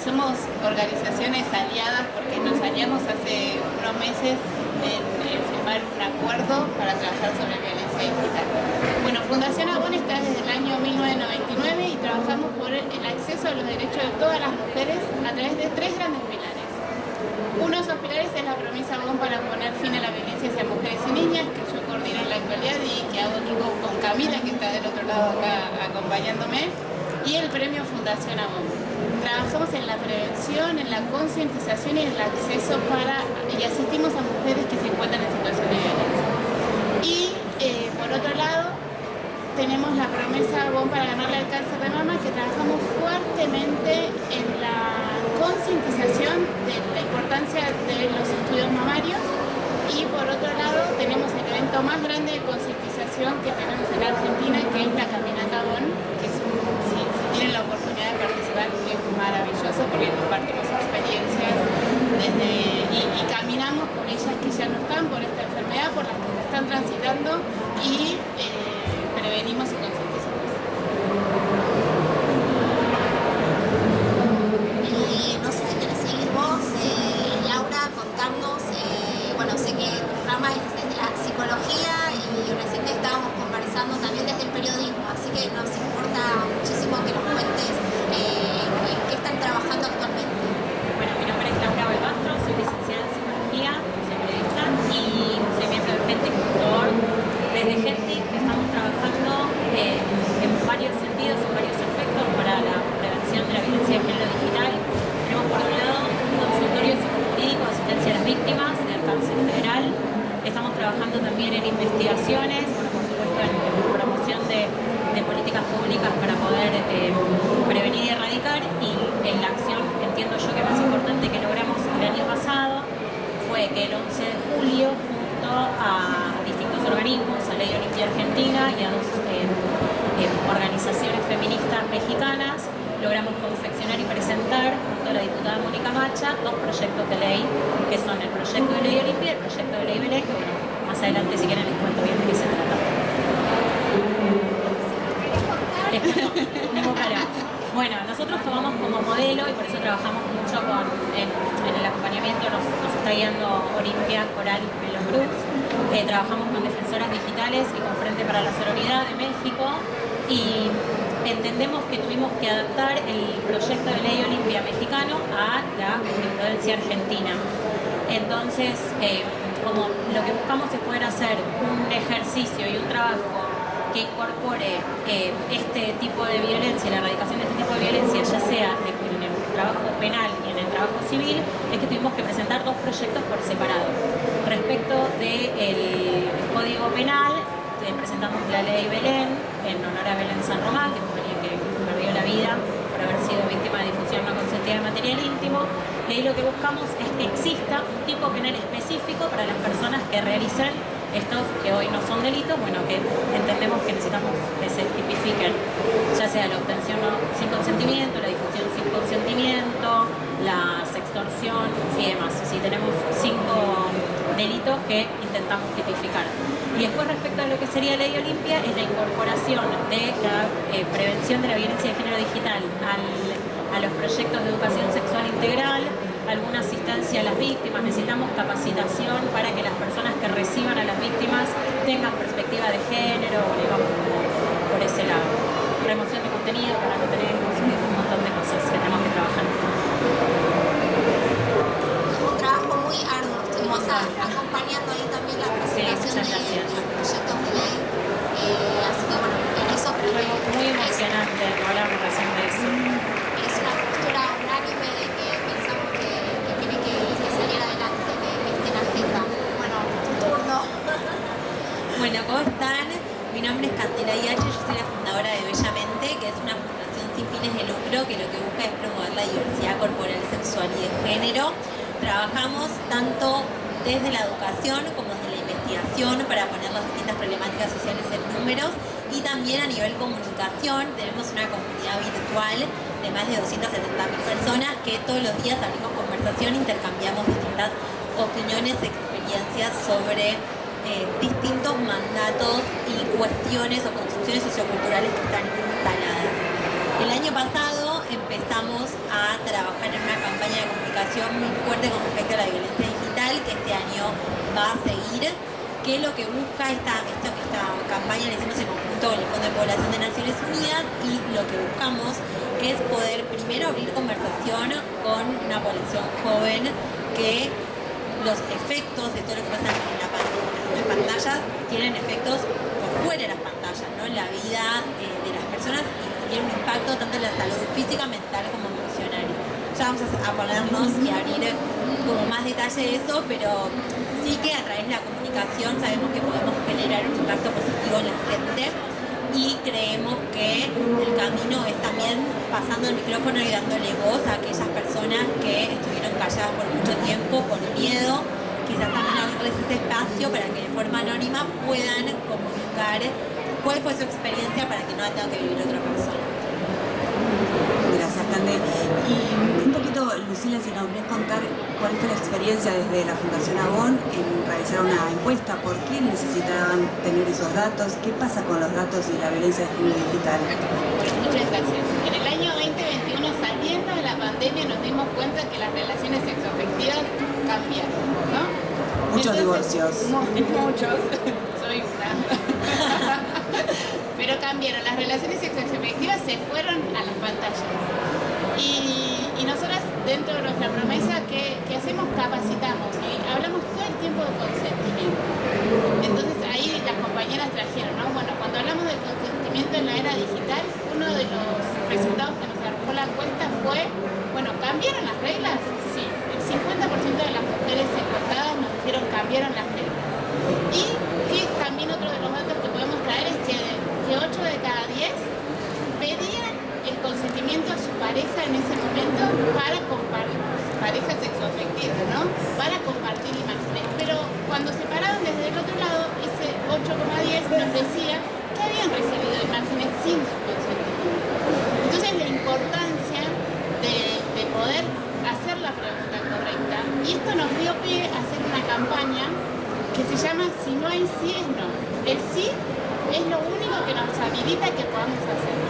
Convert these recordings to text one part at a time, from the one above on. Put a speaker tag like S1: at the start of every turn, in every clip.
S1: somos organizaciones aliadas porque nos aliamos hace unos meses en firmar un acuerdo para trabajar sobre violencia digital. Bueno, Fundación Avon está desde el año 1999 y trabajamos por el acceso a los derechos de todas las mujeres a través de tres grandes pilares. Uno de esos pilares es la promesa Avon para poner fin a la violencia hacia mujeres y niñas, que yo coordino en la actualidad y que hago equipo con Camila, que está del otro lado acá acompañándome, y el premio Fundación Avon. Trabajamos en la prevención, en la concientización y en el acceso y asistimos a mujeres que se encuentran en situación de violencia. Y por otro lado, tenemos la promesa Avon para ganarle al cáncer de mama, que trabajamos fuertemente en la concientización de la importancia de los estudios mamarios. Y por otro lado, tenemos el evento más grande de concientización que tenemos en Argentina, que es la Caminata Avon, que es si tienen la oportunidad de participar, es maravilloso porque compartimos experiencias y caminamos con ellas que ya no están por esta enfermedad, por las que están transitando, y prevenimos y concientizamos.
S2: No sé si querés seguir vos, Laura, contarnos, bueno, sé que tu rama es desde la psicología y recién estábamos conversando también desde el periodismo, así que nos importa muchísimo que nos cuentes en qué están trabajando actualmente.
S3: Bueno, mi nombre es Laura Balbastro, soy licenciada en psicología, soy periodista y soy miembro de Gentic. Desde Gentic estamos trabajando en varios sentidos, en varios aspectos para la prevención de la violencia de género digital. Tenemos por un lado un consultorio psicojurídico de asistencia a las víctimas del cáncer federal. Estamos trabajando también en investigaciones, bueno, por supuesto en promoción de políticas públicas para poder prevenir y erradicar, y en la acción, entiendo yo, que más importante que logramos el año pasado fue que el 11 de julio, junto a distintos organismos, a Ley Olimpia Argentina y a dos organizaciones feministas mexicanas, logramos confeccionar y presentar, junto a la diputada Mónica Macha, dos proyectos de ley, que son el proyecto de ley Olimpia y el proyecto de ley Belén, que bueno, más adelante si quieren les cuento bien de qué se trata. Bueno, nosotros tomamos como modelo, y por eso trabajamos mucho en el acompañamiento, nos está guiando Olimpia Coral Melo Cruz. Trabajamos con defensoras digitales y con Frente para la Sororidad de México, y entendemos que tuvimos que adaptar el proyecto de ley Olimpia mexicano a la jurisprudencia argentina. Entonces, como lo que buscamos es poder hacer un ejercicio y un trabajo que incorpore este tipo de violencia, la erradicación de este tipo de violencia, ya sea en el trabajo penal y en el trabajo civil, es que tuvimos que presentar dos proyectos por separado. Respecto del Código Penal, presentamos la ley Belén, en honor a Belén San Román, que fue alguien que perdió la vida por haber sido víctima de difusión no consentida de material íntimo. Y ahí lo que buscamos es que exista un tipo penal específico para las personas que realicen estos, que hoy no son delitos, bueno, que entendemos que necesitamos que se tipifiquen, ya sea la obtención sin consentimiento, la difusión sin consentimiento, la sextorsión y demás. Así tenemos 5 delitos que intentamos tipificar. Y después, respecto a lo que sería Ley Olimpia, es la incorporación de la prevención de la violencia de género digital a los proyectos de educación sexual integral, alguna asistencia a las víctimas. Necesitamos capacitación para que las personas que reciban a las víctimas tengan perspectiva de género, digamos, por ese lado. Remoción de contenido para no tener un montón de cosas que tenemos que trabajar.
S2: Un trabajo muy arduo, estuvimos acompañando ahí también la presentación de los proyectos de ley, así que bueno, en eso
S3: fue muy emocionante, hablamos recién de eso.
S2: Es una postura unánime de que pensamos que tiene que salir adelante, que esté en la agenda. Bueno, tu turno.
S4: Bueno, ¿cómo están? Mi nombre es Candela Iache, yo soy la fundadora de Bellamente, que es una fundación sin fines de lucro que lo que busca es promover la diversidad corporal, sexual y de género. Trabajamos tanto desde la educación como desde la investigación para poner las distintas problemáticas sociales en números, y también a nivel comunicación tenemos una comunidad virtual de más de 270.000 personas que todos los días abrimos conversación, intercambiamos distintas opiniones, experiencias sobre distintos mandatos y cuestiones o construcciones socioculturales que están instaladas. El año pasado empezamos a trabajar en una campaña de comunicación muy fuerte con respecto a la violencia digital, que este año va a seguir, que lo que busca esta campaña la hicimos en conjunto con el Fondo de Población de Naciones Unidas, y lo que buscamos es poder primero abrir conversación con una población joven, que los efectos de todo lo que pasa en las pantallas tienen efectos por fuera de las pantallas, ¿no? En la vida de las personas, y tiene un impacto tanto en la salud física, mental como emocional. Ya vamos a ponernos y abrir como más detalle de eso, pero sí que a través de la comunicación sabemos que podemos generar un impacto positivo en la gente, y creemos que el camino es también pasando el micrófono y dándole voz a aquellas personas que estuvieron calladas por mucho tiempo, por miedo, quizás también abrirles ese espacio para que de forma anónima puedan comunicar cuál fue su experiencia para que no la tenga que vivir otra persona.
S5: Gracias, Cande. Y un poquito, Lucila, si nos querés contar cuál fue la experiencia desde la Fundación Avon en realizar una encuesta, por qué necesitaban tener esos datos, qué pasa con los datos y la violencia de género digital.
S1: Muchas gracias. En el año 2021, saliendo de la pandemia, nos dimos cuenta que las relaciones sexoafectivas cambiaron, ¿no?
S5: Muchos divorcios.
S1: Muchos. Soy una. Pero cambiaron. Las relaciones sexoafectivas se fueron a las pantallas. Y nosotras, dentro de nuestra promesa, ¿qué hacemos? Capacitamos y hablamos todo el tiempo de consentimiento. Entonces ahí las compañeras trajeron, ¿no? Bueno, cuando hablamos del consentimiento en la era digital, uno de los resultados que nos arrojó la encuesta fue, bueno, ¿cambiaron las reglas? Sí, el 50% de las mujeres encuestadas nos dijeron cambiaron las reglas. Y que también otro de los datos que podemos traer es que 8 de cada 10 pedían el consentimiento a su pareja en ese momento para compartir, pareja sexoafectiva, ¿no? Para compartir imágenes. Pero cuando se paraban desde el otro lado, ese 8,10 nos decía que habían recibido imágenes sin su consentimiento. Entonces la importancia de poder hacer la pregunta correcta, y esto nos dio pie a hacer una campaña que se llama Si no hay sí es no. El sí es lo único que nos habilita que podamos hacer.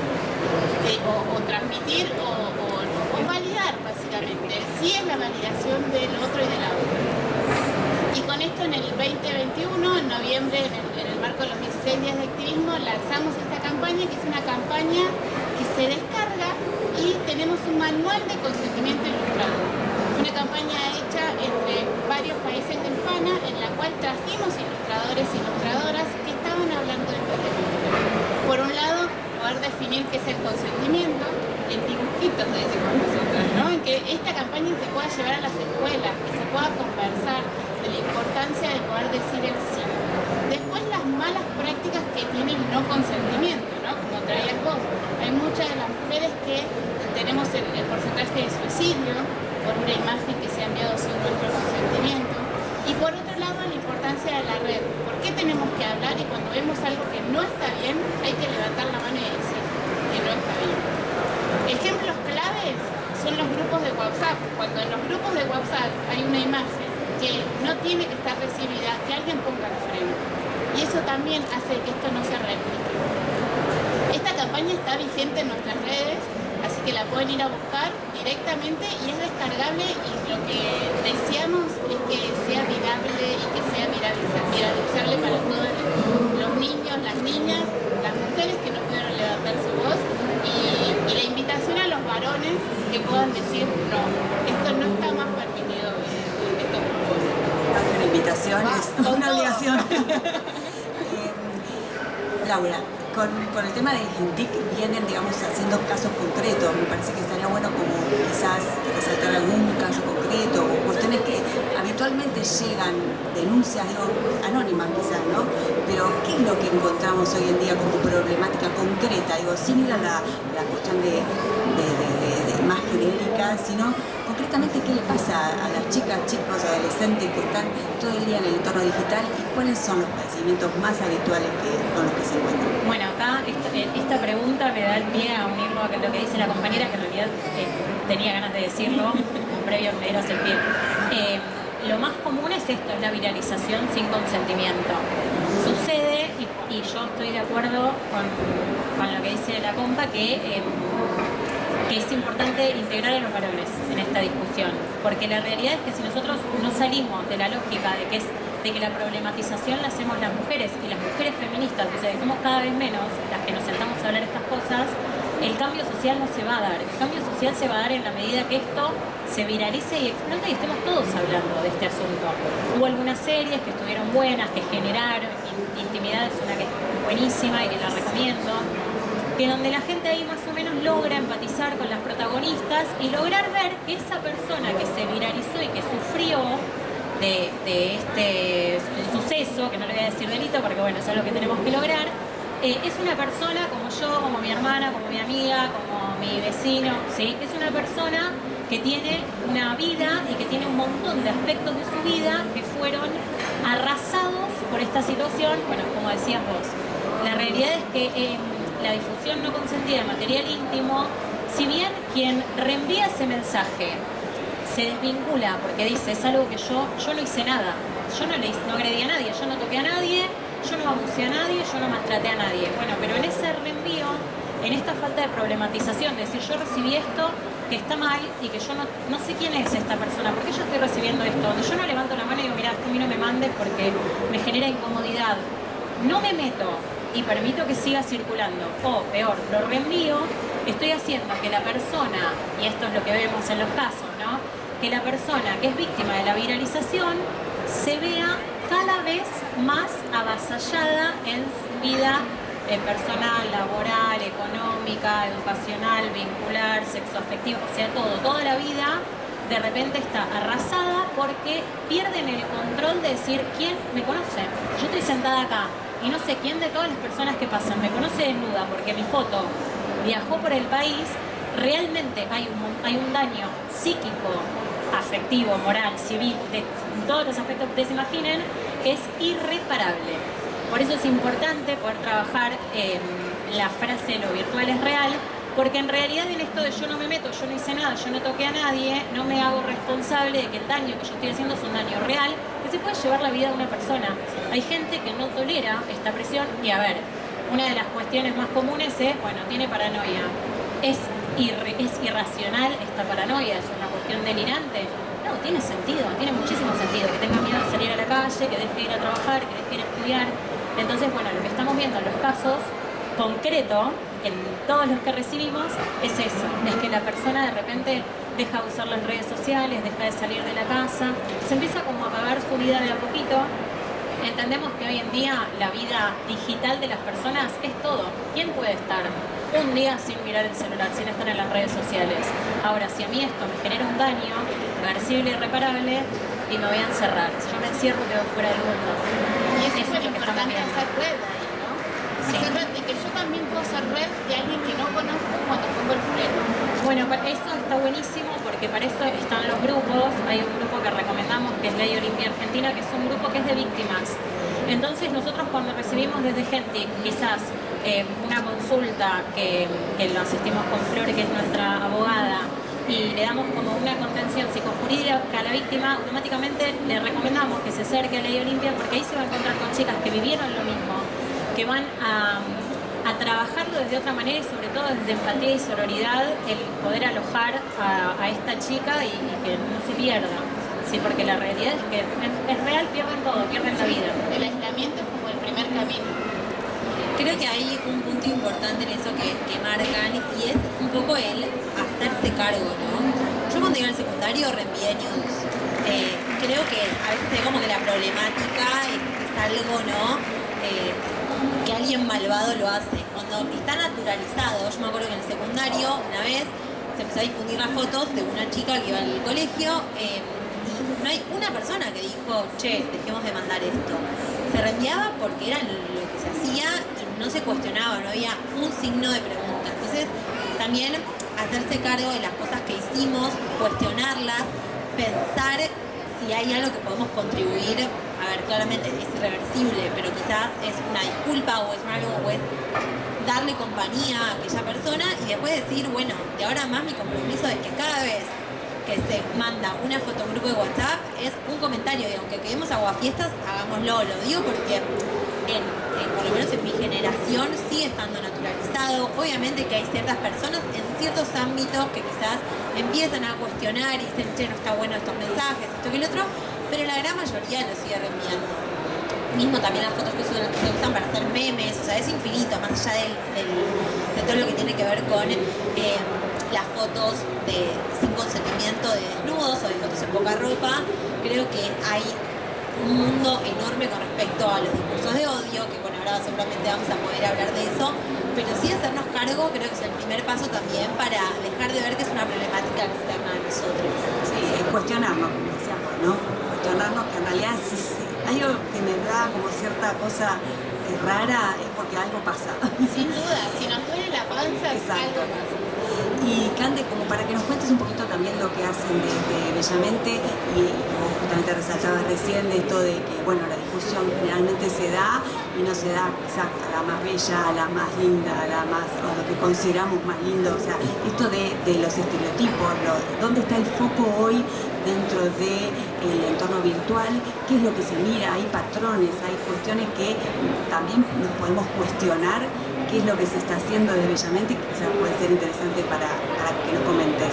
S1: O transmitir o validar, básicamente. El sí es la validación del otro y de la otra. Y con esto, en el 2021, en noviembre, en el marco de los 16 días de activismo, lanzamos esta campaña, que es una campaña que se descarga, y tenemos un manual de consentimiento ilustrado. Es una campaña hecha entre varios países de hispana, en la cual trajimos ilustradores e ilustradoras que estaban hablando de este tema. Por un lado, poder definir qué es el consentimiento en dibujitos, decimos nosotros, ¿no? En que esta campaña se pueda llevar a las escuelas, que se pueda conversar de la importancia de poder decir el sí. Después, las malas prácticas que tiene el no consentimiento, ¿no? Como traías vos. Hay muchas de las mujeres que tenemos el porcentaje de suicidio por una imagen que se ha enviado sin nuestro consentimiento. Y por otro lado, la importancia de la red. ¿Por qué tenemos que hablar? Y cuando vemos algo que no está bien, hay que levantar la mano y decir que no está bien. Ejemplos claves son los grupos de WhatsApp. Cuando en los grupos de WhatsApp hay una imagen que no tiene que estar recibida, que alguien ponga el freno. Y eso también hace que esto no se replique. Esta campaña está vigente en nuestras redes, así que la pueden ir a buscar directamente y es descargable, y lo que deseamos es que sea virable y que sea viralizable para todos los niños, las niñas, las mujeres que no pudieron levantar su voz, y la invitación a los varones que puedan decir no, esto no está más permitido en estos grupos.
S5: Una invitación, es una obligación. Laura, con el tema de GenTIC vienen, digamos, haciendo casos concretos. Me parece que estaría bueno como quizás resaltar algún caso concreto o cuestiones que habitualmente llegan, denuncias, digo, anónimas quizás, ¿no? Pero ¿qué es lo que encontramos hoy en día como problemática concreta? Digo, sin ir a la cuestión de más genérica, sino concretamente qué le pasa a las chicas, chicos, adolescentes que están todo el día en el entorno digital, y cuáles son los padecimientos más habituales con los que se encuentran.
S3: Bueno, acá esta pregunta me da el pie a unirlo a lo que dice la compañera, que en realidad tenía ganas de decirlo, previo me dieras el pie. Lo más común es esto, es la viralización sin consentimiento. Sucede, y yo estoy de acuerdo con lo que dice la compa, que que es importante integrar a los varones en esta discusión, porque la realidad es que si nosotros no salimos de la lógica de que la problematización la hacemos las mujeres y las mujeres feministas, o sea, que somos cada vez menos las que nos sentamos a hablar estas cosas, el cambio social no se va a dar. El cambio social se va a dar en la medida que esto se viralice y explote y estemos todos hablando de este asunto. Hubo algunas series que estuvieron buenas, que generaron, Intimidad es una que es buenísima y que la recomiendo, que donde la gente ahí más o menos logra empatizar con las protagonistas y lograr ver que esa persona que se viralizó y que sufrió de este suceso, que no le voy a decir delito porque bueno, es algo que tenemos que lograr, es una persona como yo, como mi hermana, como mi amiga, como mi vecino, ¿sí? Es una persona que tiene una vida y que tiene un montón de aspectos de su vida que fueron arrasados por esta situación, bueno, como decías vos. La realidad es que la difusión no consentida de material íntimo, si bien quien reenvía ese mensaje se desvincula porque dice, es algo que yo no hice nada, yo no agredí a nadie, yo no toqué a nadie, yo no abusé a nadie, yo no maltraté a nadie. Bueno, pero en ese reenvío, en esta falta de problematización, de decir yo recibí esto que está mal y que yo no sé quién es esta persona, ¿por qué yo estoy recibiendo esto? Donde yo no levanto la mano y digo, mira, a mí no me mandes porque me genera incomodidad. No me meto y permito que siga circulando. O peor, lo reenvío, estoy haciendo que la persona, y esto es lo que vemos en los casos, ¿no? Que la persona que es víctima de la viralización se vea cada vez más avasallada en su vida personal, laboral, económica, educacional, vincular, sexoafectiva, o sea, toda la vida de repente está arrasada porque pierden el control de decir quién me conoce. Yo estoy sentada acá y no sé quién de todas las personas que pasan me conoce desnuda porque mi foto viajó por el país. Realmente hay un daño psíquico, afectivo, moral, civil, de todos los aspectos que ustedes se imaginen, que es irreparable. Por eso es importante poder trabajar la frase lo virtual es real, porque en realidad en esto de yo no me meto, yo no hice nada, yo no toqué a nadie, no me hago responsable de que el daño que yo estoy haciendo es un daño real, que se puede llevar la vida de una persona. Hay gente que no tolera esta presión y a ver, una de las cuestiones más comunes es, bueno, tiene paranoia. ¿Es irracional esta paranoia? ¿Es una cuestión delirante? No, tiene sentido, tiene muchísimo sentido, que tenga miedo de salir a la calle, que deje de ir a trabajar, que deje de ir a estudiar. Entonces, bueno, lo que estamos viendo en los casos concreto, en todos los que recibimos, es eso, es que la persona de repente deja de usar las redes sociales, deja de salir de la casa, se empieza como a apagar su vida de a poquito. Entendemos que hoy en día la vida digital de las personas es todo. ¿Quién puede estar un día sin mirar el celular, sin estar en las redes sociales? Ahora, si a mí esto me genera un daño reversible, irreparable, y me voy a encerrar. Si yo me encierro, quedo fuera del mundo.
S1: Y eso
S3: Eso
S1: es lo importante, hacer red ahí, ¿no?
S3: Sí.
S1: Hacer red de que yo también puedo hacer red de alguien que no conozco cuando pongo el freno.
S3: Bueno, eso está buenísimo porque para eso están los grupos. Hay un grupo que recomendamos que es Ley Olimpia Argentina, que es un grupo que es de víctimas. Entonces nosotros cuando recibimos desde gente quizás una consulta que lo asistimos con Flor, que es nuestra abogada, y le damos como una contención psicojurídica a la víctima, automáticamente le recomendamos que se acerque a Ley Olimpia porque ahí se va a encontrar con chicas que vivieron lo mismo, que van a trabajarlo desde otra manera y sobre todo desde empatía y sororidad, el poder alojar a esta chica y que no se pierda. Sí, porque la realidad es que es real, pierden todo, pierden la vida.
S1: El aislamiento es como el primer camino.
S4: Creo que hay un punto importante en eso que marcan y es un poco el hacerse cargo, ¿no? Yo cuando iba al secundario reenvié news. Creo que a veces hay como que la problemática es algo, ¿no? Que alguien malvado lo hace. Cuando está naturalizado, yo me acuerdo que en el secundario una vez se empezó a difundir las fotos de una chica que iba al colegio y no hay una persona que dijo, che, dejemos de mandar esto. Se reenviaba porque era lo que se hacía y no se cuestionaba, no había un signo de pregunta. Entonces, también hacerse cargo de las cosas que hicimos, cuestionarlas, pensar si hay algo que podemos contribuir. A ver, claramente es irreversible, pero quizás es una disculpa o es algo, o es darle compañía a aquella persona y después decir, bueno, de ahora más mi compromiso es que cada vez que se manda una foto a un grupo de WhatsApp es un comentario y aunque quedemos aguafiestas, hagámoslo. Lo digo porque en por lo menos en mi generación, sigue estando naturalizado. Obviamente que hay ciertas personas en ciertos ámbitos que quizás empiezan a cuestionar y dicen, che, no está bueno estos mensajes, esto que el otro, pero la gran mayoría lo sigue reenviando. Mismo también las fotos que se usan para hacer memes, o sea, es infinito, más allá de todo lo que tiene que ver con las fotos sin consentimiento de desnudos o de fotos en poca ropa. Creo que hay un mundo enorme con respecto a los discursos de odio, que bueno, ahora seguramente vamos a poder hablar de eso, pero sí hacernos cargo creo que es el primer paso también para dejar de ver que es una problemática externa a nosotros.
S5: Sí, cuestionarnos, como decíamos, ¿no? Cuestionarnos que en realidad si hay algo que me da como cierta cosa rara es porque algo pasa.
S1: Sin duda, si nos duele la panza,
S5: Exacto.
S1: algo pasa.
S5: Y Cande, como para que nos cuentes un poquito también lo que hacen de Bellamente, y como justamente resaltabas recién de esto de que, bueno, la difusión generalmente se da y no se da quizás a la más bella, a la más linda, a lo que consideramos más lindo, o sea, esto de los estereotipos, ¿dónde está el foco hoy dentro del entorno virtual? ¿Qué es lo que se mira? Hay patrones, hay cuestiones que también nos podemos cuestionar. ¿Qué es lo que se está haciendo desde Bellamente? Que quizás puede ser interesante para que nos comentes.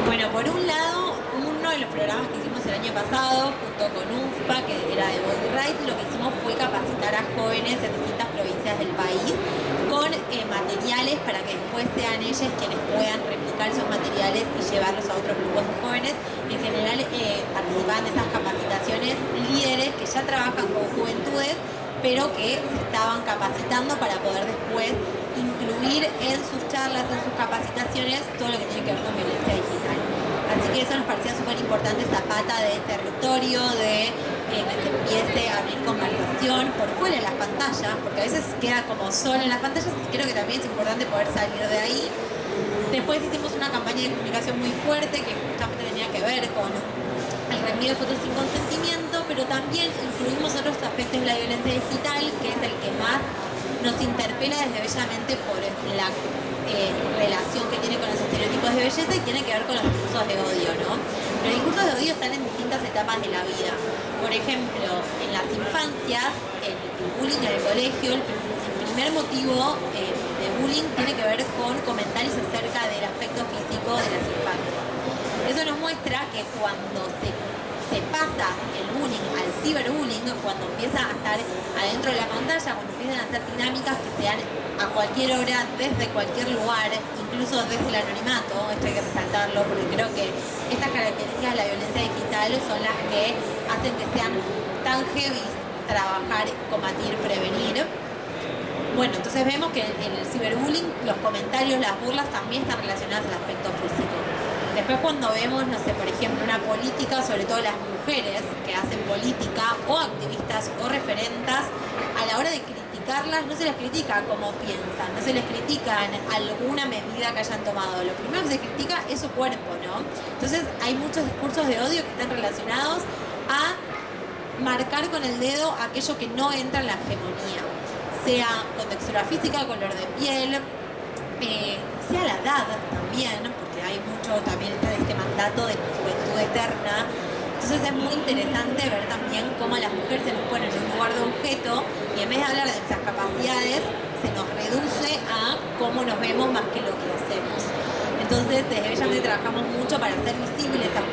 S4: Bueno, por un lado, uno de los programas que hicimos el año pasado, junto con UNFPA, que era de Body Right, lo que hicimos fue capacitar a jóvenes en distintas provincias del país con materiales para que después sean ellos quienes puedan replicar esos materiales y llevarlos a otros grupos de jóvenes. En general participaban de esas capacitaciones líderes que ya trabajan con juventudes, pero que se estaban capacitando para poder después incluir en sus charlas, en sus capacitaciones, todo lo que tiene que ver con violencia digital. Así que eso nos parecía súper importante, esta pata de territorio, de que se empiece a abrir conversación por fuera de las pantallas, porque a veces queda como solo en las pantallas y creo que también es importante poder salir de ahí. Después hicimos una campaña de comunicación muy fuerte que justamente tenía que ver con el reenvío de fotos sin consentimiento, pero también incluimos otros aspectos de la violencia digital, que es el que más nos interpela desde Bellamente por la relación que tiene con los estereotipos de belleza y tiene que ver con los discursos de odio, ¿no? Los discursos de odio están en distintas etapas de la vida. Por ejemplo, en las infancias, el bullying en el colegio, el primer motivo de bullying tiene que ver con comentarios acerca del aspecto físico de las infancias. Eso nos muestra que cuando se pasa el bullying al ciberbullying, cuando empieza a estar adentro de la pantalla, cuando empiezan a hacer dinámicas que se dan a cualquier hora, desde cualquier lugar, incluso desde el anonimato, esto hay que resaltarlo porque creo que estas características de la violencia digital son las que hacen que sean tan heavy trabajar, combatir, prevenir. Bueno, entonces vemos que en el ciberbullying los comentarios, las burlas también están relacionadas al aspecto físico. Después cuando vemos, no sé, por ejemplo, una política, sobre todo las mujeres que hacen política o activistas o referentas, a la hora de criticarlas no se les critica como piensan, no se les critica alguna medida que hayan tomado. Lo primero que se critica es su cuerpo, ¿no? Entonces hay muchos discursos de odio que están relacionados a marcar con el dedo aquello que no entra en la hegemonía, sea con textura física, color de piel, sea la edad también, porque hay mucho también este mandato de juventud eterna. Entonces es muy interesante ver también cómo las mujeres se nos ponen en un lugar de objeto y en vez de hablar de nuestras capacidades se nos reduce a cómo nos vemos más que lo que hacemos. Entonces desde Bellamente trabajamos mucho para hacer visibles esas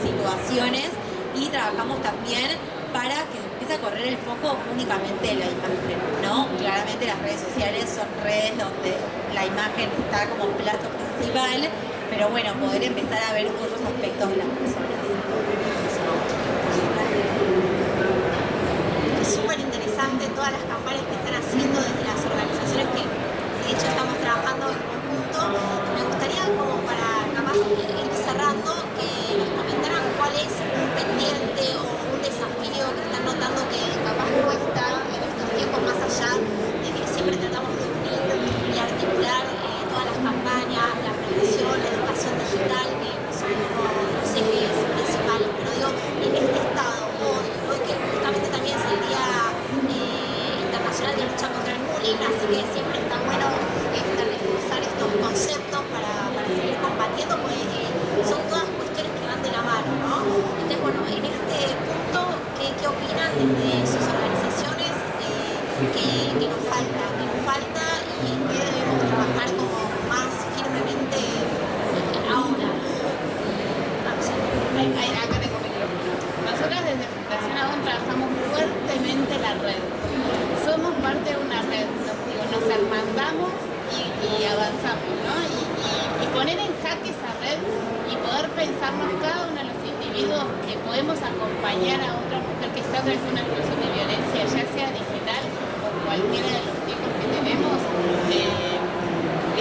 S4: situaciones y trabajamos también para que empiece a correr el foco únicamente de la imagen, ¿no? Claramente las redes sociales son redes donde la imagen está como plato principal, pero bueno, poder empezar a ver otros aspectos de las personas.
S2: Es súper interesante todas las campañas que están haciendo desde las organizaciones que de hecho estamos trabajando en conjunto. Me gustaría como para capaz ir cerrando que nos comentaran cuál es un pendiente o un desafío que están notando que capaz cuesta en estos tiempos, más allá de que siempre tratamos de unir y articular todas las campañas, la prevención, la educación digital, que son los ejes principales, pero digo, en este estado, hoy que justamente también es el Día Internacional de Lucha contra el Bullying, así que siempre estamos
S1: podemos acompañar a otra mujer que está atravesando una situación de violencia, ya sea digital o cualquiera de los tipos que tenemos,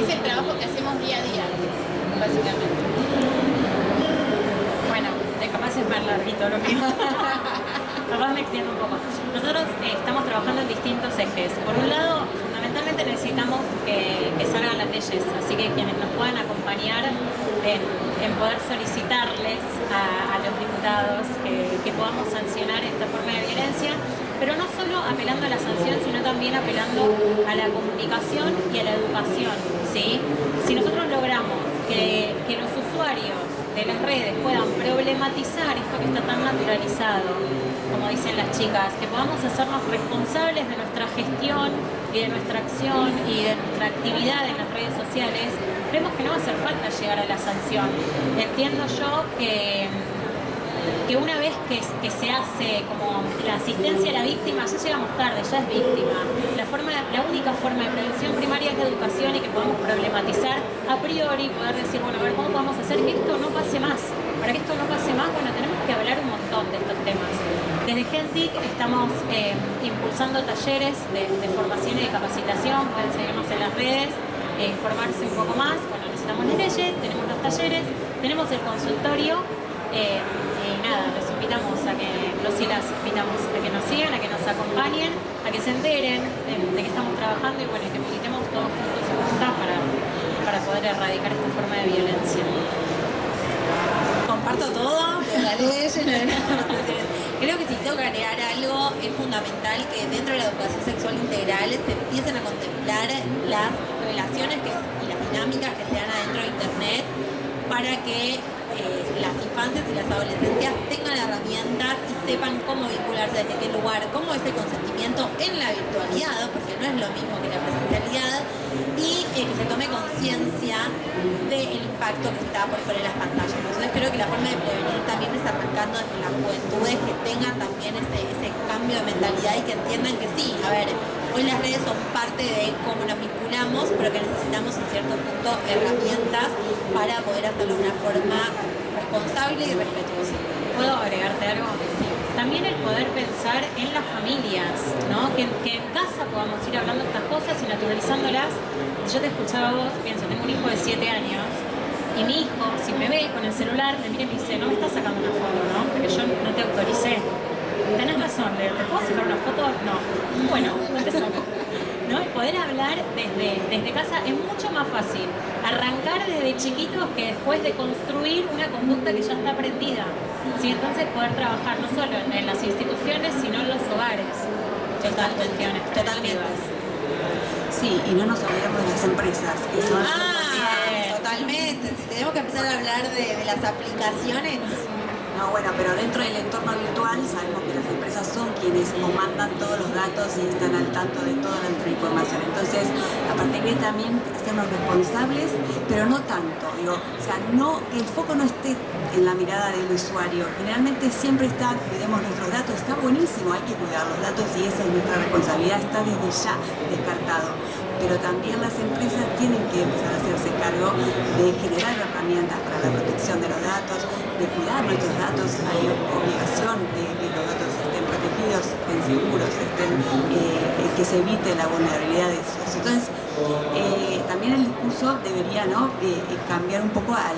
S1: es el trabajo que hacemos día a día, básicamente.
S3: Bueno, capaz es más larguito lo mío. Capaz me extiendo un poco. Nosotros estamos trabajando en distintos ejes. Por un lado, fundamentalmente necesitamos que salgan las leyes, así que quienes nos puedan acompañar en poder solicitarles a los diputados que podamos sancionar esta forma de violencia, pero no solo apelando a la sanción, sino también apelando a la comunicación y a la educación, ¿sí? Si nosotros logramos que los usuarios de las redes puedan problematizar esto que está tan naturalizado, como dicen las chicas, que podamos hacernos responsables de nuestra gestión y de nuestra acción y de nuestra actividad en las redes sociales, creemos que no va a hacer falta llegar a la sanción. Entiendo yo que una vez que se hace como la asistencia a la víctima, ya llegamos tarde, ya es víctima. La única forma de prevención primaria es la educación y que podamos problematizar a priori, poder decir, bueno, a ver, ¿cómo podemos hacer que esto no pase más? Para que esto no pase más, bueno, tenemos que hablar un montón de estos temas. Desde Gentic estamos impulsando talleres de formación y de capacitación, pueden seguirnos en las redes, informarse un poco más. Bueno, necesitamos las leyes, tenemos los talleres, tenemos el consultorio. Y nada, los invitamos a que invitamos a que nos sigan, a que nos acompañen, a que se enteren de que estamos trabajando y bueno, que militemos todos juntos y juntas para poder erradicar esta forma de violencia.
S4: Comparto todo, la ley, creo que si tengo que agregar algo, es fundamental que dentro de la educación sexual integral se empiecen a contemplar las relaciones y las dinámicas que se dan adentro de Internet para que las infancias y las adolescencias tengan herramientas y sepan cómo vincularse, desde qué lugar, cómo es el consentimiento en la virtualidad, porque no es lo mismo que la presencialidad, y que se tome conciencia del impacto que está por fuera de las pantallas. Entonces creo que la forma de prevenir también es arrancando desde las juventudes, que tengan también ese cambio de mentalidad y que entiendan que sí, a ver, hoy las redes son parte de cómo nos vinculamos, pero que necesitamos en cierto punto herramientas para poder hacerlo de una forma responsable y respetuosa.
S3: ¿Puedo agregarte algo? Sí. También el poder pensar en las familias, ¿no? Que en casa podamos ir hablando de estas cosas y naturalizándolas. Yo te escuchaba a vos, pienso, tengo un hijo de 7 años y mi hijo, si me ve con el celular, me mira y me dice, no me estás sacando una foto, ¿no? Porque yo no te autoricé. Tenés razón, ¿te puedo sacar una foto? No. Bueno, no te saco. ¿No? El poder hablar desde casa es mucho más fácil. Arrancar desde chiquitos que después de construir una conducta que ya está aprendida. ¿Sí? Entonces poder trabajar no solo en las instituciones, sino en los hogares.
S4: Totalmente.
S5: Sí, y no nos olvidemos de las empresas, que son...
S4: Totalmente. Si tenemos que empezar a hablar de las aplicaciones...
S5: No, bueno, pero dentro del entorno virtual sabemos que las empresas son quienes comandan todos los datos y están al tanto de toda nuestra información. Entonces, a partir de ahí también hacernos responsables, pero no tanto. Digo, o sea, no, que el foco no esté en la mirada del usuario. Generalmente siempre está, cuidemos nuestros datos, está buenísimo, hay que cuidar los datos y esa es nuestra responsabilidad, está desde ya descartado. Pero también las empresas tienen que empezar a hacerse cargo de generar herramientas para la protección de los datos, de cuidar nuestros datos. Hay obligación de que los datos estén protegidos, estén seguros, que se evite la vulnerabilidad de esos. Entonces, también el discurso debería, ¿no? Cambiar un poco a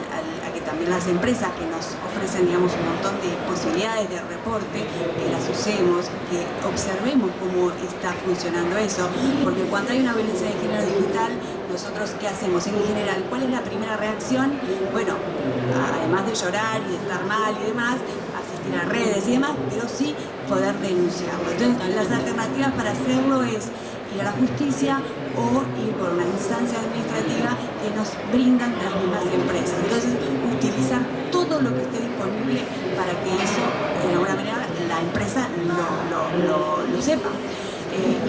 S5: que también las empresas que nos ofrecen, digamos, un montón de posibilidades de reporte, que las usemos, que observemos cómo está funcionando eso, porque cuando hay una violencia de género digital, nosotros ¿qué hacemos? En general, ¿cuál es la primera reacción? Bueno, además de llorar y de estar mal y demás, asistir a redes y demás, pero sí poder denunciarlo. Entonces, las alternativas para hacerlo es ir a la justicia o ir por una instancia administrativa que nos brindan las mismas empresas. Entonces, utilizar todo lo que esté disponible para que eso, de alguna manera, la empresa lo sepa.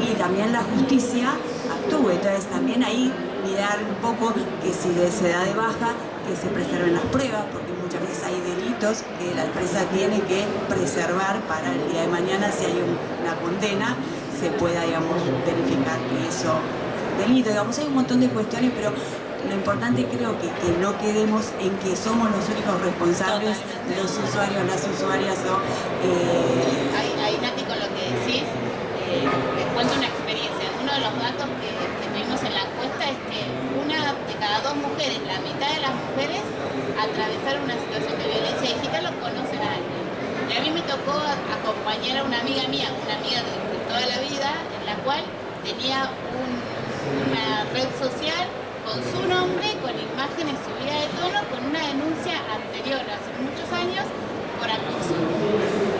S5: Y también la justicia actúe. Entonces, también ahí mirar un poco que si se da de baja, que se preserven las pruebas, porque muchas veces hay delitos que la empresa tiene que preservar para el día de mañana, si hay una condena, se pueda, digamos, verificar que eso es delito. Digamos, hay un montón de cuestiones, pero lo importante creo que no quedemos en que somos los únicos responsables, los usuarios, las usuarias, ¿no?
S1: Ahí, Nati, con lo que decís, les cuento una experiencia. Uno de los datos que tuvimos en la encuesta es que una de cada dos mujeres, la mitad de las mujeres, atravesaron una situación de violencia digital o conocen a alguien. Y a mí me tocó acompañar a una amiga mía, una amiga de toda la vida, en la cual tenía una red social con su nombre, con imágenes subidas de tono, con una denuncia anterior, hace muchos años, por acoso.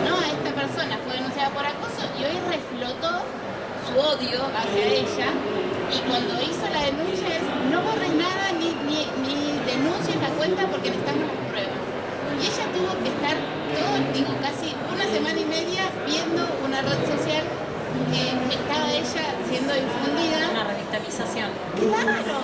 S1: ¿No? Esta persona fue denunciada por acoso y hoy reflotó su odio hacia ella, y cuando hizo la denuncia es: no borres nada ni denuncies la cuenta porque necesitamos pruebas. Y ella tuvo que estar casi una semana y media viendo una red social que estaba ella siendo difundida.
S3: Una revictimización.
S1: Claro,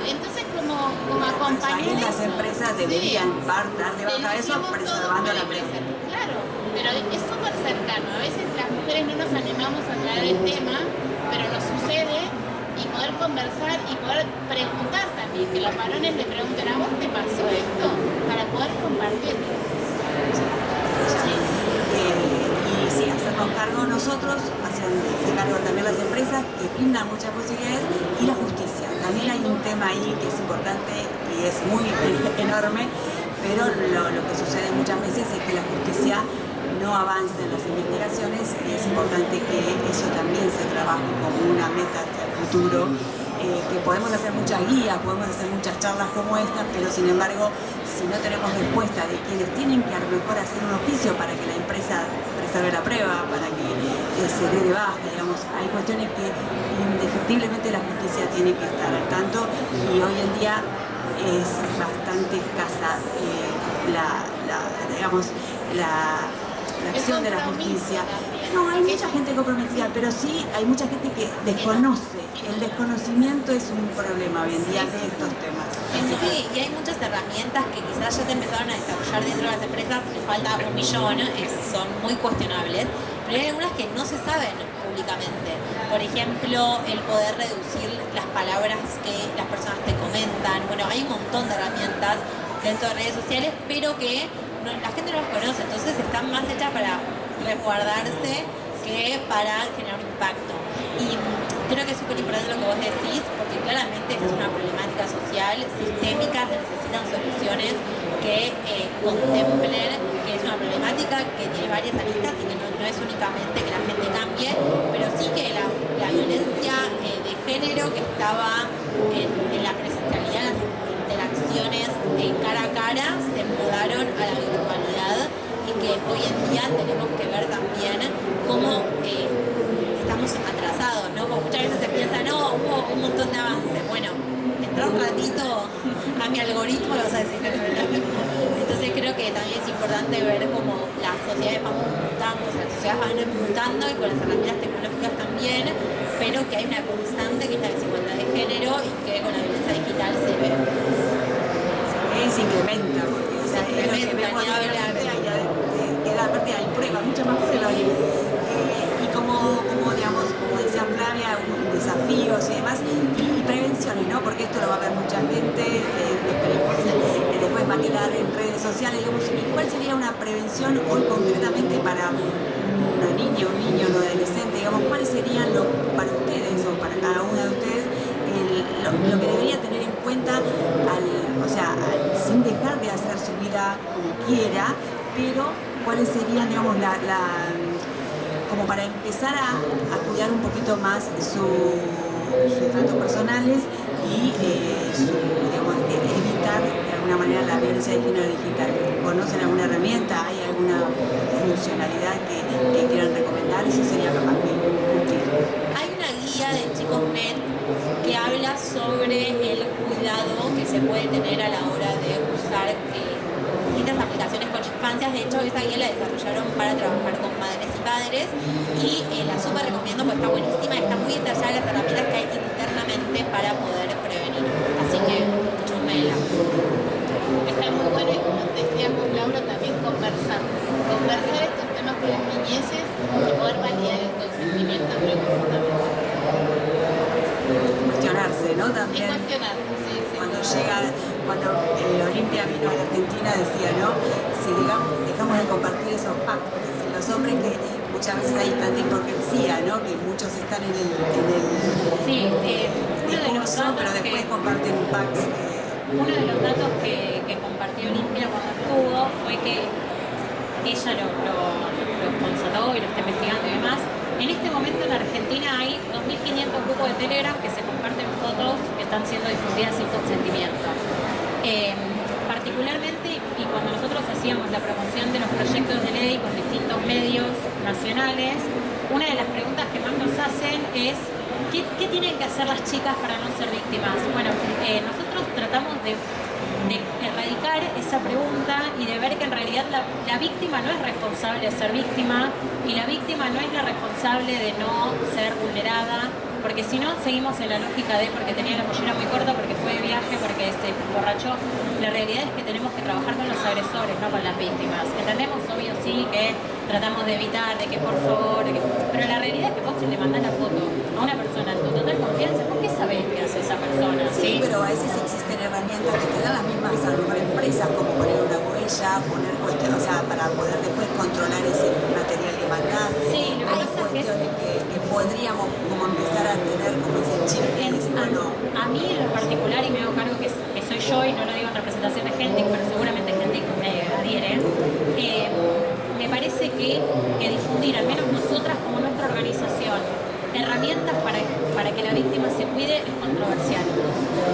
S1: entonces como acompañar
S5: Ahí las
S1: eso,
S5: empresas deberían dar de baja eso, preservando la empresa.
S1: Claro, pero es súper cercano. A veces las mujeres no nos animamos a hablar del tema, pero nos sucede, y poder conversar y poder preguntar también, que los varones le pregunten: ¿a vos te pasó esto? Para poder compartir.
S5: Y sí, hacernos cargo nosotros, hacerse cargo también las empresas que brindan muchas posibilidades, y la justicia. También hay un tema ahí que es importante y es muy enorme, pero lo que sucede muchas veces es que la justicia no avanza en las investigaciones, y es importante que eso también se trabaje como una meta hacia el futuro. Que podemos hacer muchas guías, podemos hacer muchas charlas como esta, pero sin embargo, si no tenemos respuesta de quienes tienen que a lo mejor hacer un oficio para que la empresa preserve la prueba, para que se dé de baja, digamos, hay cuestiones que indefectiblemente la justicia tiene que estar al tanto, y hoy en día es bastante escasa la acción de la justicia. No, hay mucha gente comprometida, pero sí hay mucha gente que desconoce. El desconocimiento es un problema hoy en día de estos temas.
S4: Sí, y hay muchas herramientas que quizás ya se empezaron a desarrollar dentro de las empresas, les falta 1 millón, son muy cuestionables, pero hay algunas que no se saben públicamente. Por ejemplo, el poder reducir las palabras que las personas te comentan. Bueno, hay un montón de herramientas dentro de redes sociales, pero que la gente no las conoce, entonces están más hechas para resguardarse que para generar un impacto. Y creo que es súper importante lo que vos decís, porque claramente esta es una problemática social sistémica, se necesitan soluciones que contemplen que es una problemática que tiene varias aristas y que no es únicamente que la gente cambie, pero sí que la violencia de género que estaba en la presencialidad, las interacciones cara a cara, se mudaron a la virtualidad, y que hoy en día tenemos que ver también cómo estamos atrasados, ¿no? Porque muchas veces se piensa: no, hubo un montón de avances. Bueno, entra un ratito a mi algoritmo, lo vas a decir. Entonces creo que también es importante ver cómo las sociedades van mutando, las sociedades van mutando, y con las herramientas tecnológicas también, pero que hay una constante que es la desigualdad de género, y que con la violencia digital se ve.
S5: Se incrementa, porque o sea, es lo que vemos aparte hay pruebas, muchas más pruebas. Y como decía Flavia, desafíos y demás, y prevenciones, ¿no? Porque esto lo va a ver mucha gente, después va a quedar en redes sociales, digamos. ¿Y cuál sería una prevención hoy concretamente para una niña, un niño, un adolescente? Digamos, ¿cuáles serían para ustedes o para cada una de ustedes lo que debería tener en cuenta sin dejar de hacer su vida como quiera, pero cuáles serían, digamos, como para empezar a cuidar un poquito más sus datos personales y evitar de alguna manera la violencia de género digital? ¿Conocen alguna herramienta? ¿Hay alguna funcionalidad que quieran recomendar? Eso sería capaz que útil.
S4: Hay una guía de Chicos.net que habla sobre el cuidado que se puede tener a la hora de usar distintas aplicaciones con infancias. De hecho, esa guía la desarrollaron para trabajar con madres y padres, y la súper recomiendo porque está buenísima, está muy detallada las herramientas que hay internamente para poder prevenir. Así que, chúmenla.
S1: Está muy bueno, y como decíamos, Laura, también conversar estos temas con las niñeces y poder validar el consentimiento, creo que es fundamental.
S5: Cuestionarse, ¿no? También.
S1: Y Impresionante, sí, sí.
S5: Cuando Olimpia vino a la Argentina decía, ¿no? Si dejamos de compartir esos packs, es decir, los hombres que muchas veces hay tanta hipocresía, ¿no? Que muchos están en el
S3: Sí, uno de los
S5: discurso, pero
S3: datos
S5: después
S3: que...
S5: comparten packs.
S3: Uno de los datos que compartió Olimpia cuando estuvo fue que ella lo constató y lo está investigando y demás. En este momento en Argentina hay 2.500 grupos de Telegram que se comparten fotos que están siendo difundidas sin consentimiento. Particularmente, y cuando nosotros hacíamos la promoción de los proyectos de ley con distintos medios nacionales, una de las preguntas que más nos hacen es ¿qué tienen que hacer las chicas para no ser víctimas? Bueno, nosotros tratamos de erradicar esa pregunta y de ver que en realidad la víctima no es responsable de ser víctima y la víctima no es la responsable de no ser vulnerada, porque si no seguimos en la lógica de porque tenía la mollera muy corta, porque fue de viaje, porque se emborrachó. La realidad es que tenemos que trabajar con los agresores, no con las víctimas. Entendemos, obvio, sí, que tratamos de evitar, de que por favor, pero la realidad es que vos le mandás la foto a una persona en tu total confianza, ¿por qué sabés qué hace esa persona?
S5: Sí, pero a veces existen herramientas que te dan las mismas a lo mejor empresas, como poner una huella, poner cuestiones, o sea, para poder después controlar ese material que mandás.
S3: Sí, lo que
S5: hay
S3: pasa es que
S5: cuestiones que podríamos como empezar a tener como ese chip y decir, bueno,
S3: a mí en lo particular, y me hago cargo que soy yo y no lo digo en representación de gente, pero seguramente gente me adhiere, me parece que difundir, al menos nosotras como nuestra organización, herramientas para que la víctima se cuide es controversial.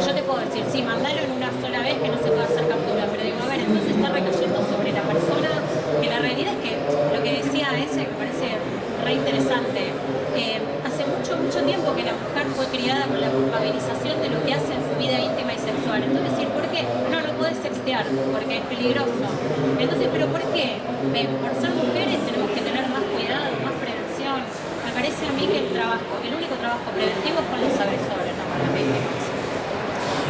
S3: Yo te puedo decir, sí, mandalo en una sola vez que no se puede hacer captura, pero digo, a ver, entonces está recayendo sobre la persona, que la realidad es que lo que decía ese, me parece re interesante, hace mucho tiempo que la mujer fue criada con la culpabilización de lo que hace en su vida íntima y sexual. Entonces, decir, ¿por qué? No puedes sextear, porque es peligroso. Entonces, ¿pero por qué? Por ser mujeres tenemos que tener más cuidado, más prevención. Me parece a mí que el único trabajo preventivo es con los agresores, no con las víctimas.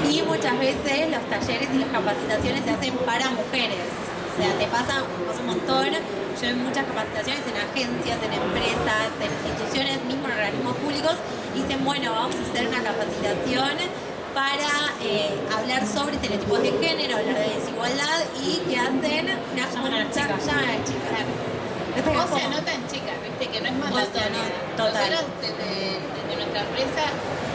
S4: Y muchas veces los talleres y las capacitaciones se hacen para mujeres. O sea, te pasa un montón. Yo en muchas capacitaciones en agencias, en empresas, en instituciones, mismo en organismos públicos, dicen, bueno, vamos a hacer una capacitación para hablar sobre estereotipos de género, hablar de desigualdad y que hacen una
S3: Llaman a las chicas.
S4: Llaman a las chicas.
S1: O se anotan chicas, viste, que no es mandatoria.
S4: Total.
S1: Nosotros desde nuestra empresa,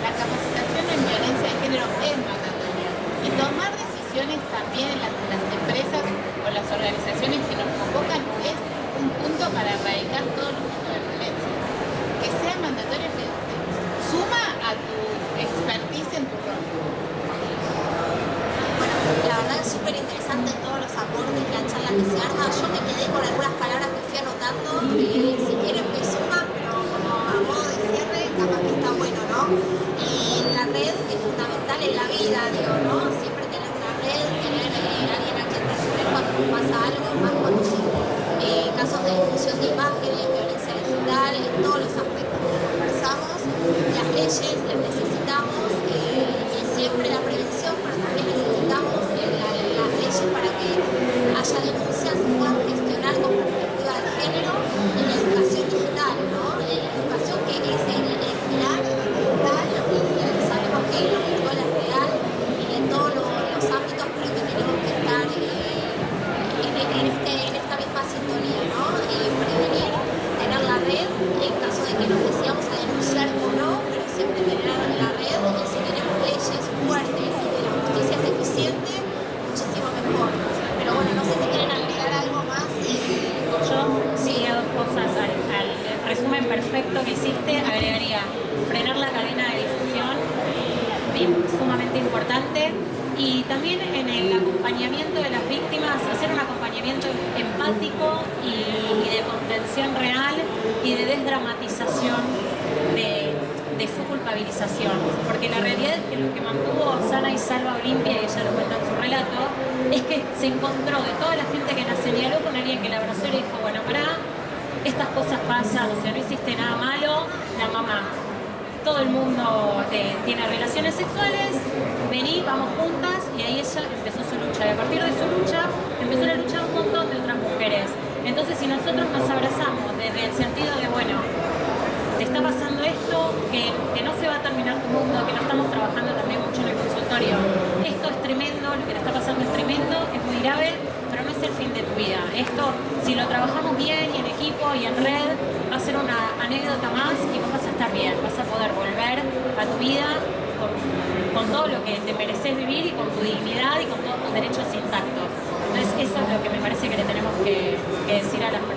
S1: la capacitación en violencia de género es mandatoria. Y tomar decisiones también en las empresas o las organizaciones que nos convocan es un punto para erradicar todos los tipos de violencia. Que sea mandatorio, que suma a tu expertise en tu rol.
S2: Bueno, la verdad es súper interesante todos los aportes, la charla que se arma. Yo me quedé con algunas palabras que fui anotando, si quieren me suman, pero como a modo de cierre, capaz que está bueno, ¿no? La red es fundamental en la vida, digo, ¿no? Siempre tener una red, tener alguien a quien recurrir cuando nos pasa algo, más cuando son casos de difusión de imágenes, violencia digital, en todos los aspectos que conversamos. Las leyes las necesitamos, y siempre la prevención, pero también necesitamos las leyes para que haya denuncias, se puedan gestionar con perspectiva de género en la educación digital, ¿no? En la educación que es el pilar fundamental, y sabemos que lo virtual es real, y en todos los ámbitos creo que tenemos que estar en esta misma sintonía, ¿no? Prevenir, tener la red, en caso de que nos decíamos a denunciar o no, pero siempre tener la red, y si tenemos leyes fuertes y que la justicia es eficiente, muchísimo mejor. Pero bueno, no sé si quieren agregar algo más.
S3: Yo sí, a dos cosas. Al resumen perfecto que hiciste, agregaría frenar la cadena de difusión, sumamente importante, y también en el acompañamiento de las víctimas, hacer un acompañamiento empático y de contención real y de desdramatización de su culpabilización, porque la realidad es que lo que mantuvo sana y salva a Olimpia, y ella lo cuenta en su relato, es que se encontró de toda la gente que la señaló con alguien que la abrazó y le dijo, bueno, pará, estas cosas pasan, o sea, no hiciste nada malo, la mamá, todo el mundo tiene relaciones sexuales, vení, vamos juntas, y ahí ella empezó su lucha, y a partir de su lucha empezó la lucha de un montón de otras mujeres. Entonces, si nosotros nos abrazamos desde el sentido de, bueno, te está pasando esto, que no se va a terminar tu mundo, que lo estamos trabajando también mucho en el consultorio. Esto es tremendo, lo que te está pasando es tremendo, es muy grave, pero no es el fin de tu vida. Esto, si lo trabajamos bien y en equipo y en red, va a ser una anécdota más y vos vas a estar bien, vas a poder volver a tu vida con todo lo que te mereces vivir y con tu dignidad y con todos tus derechos intactos. Entonces eso es lo que me parece que le tenemos que decir a las personas.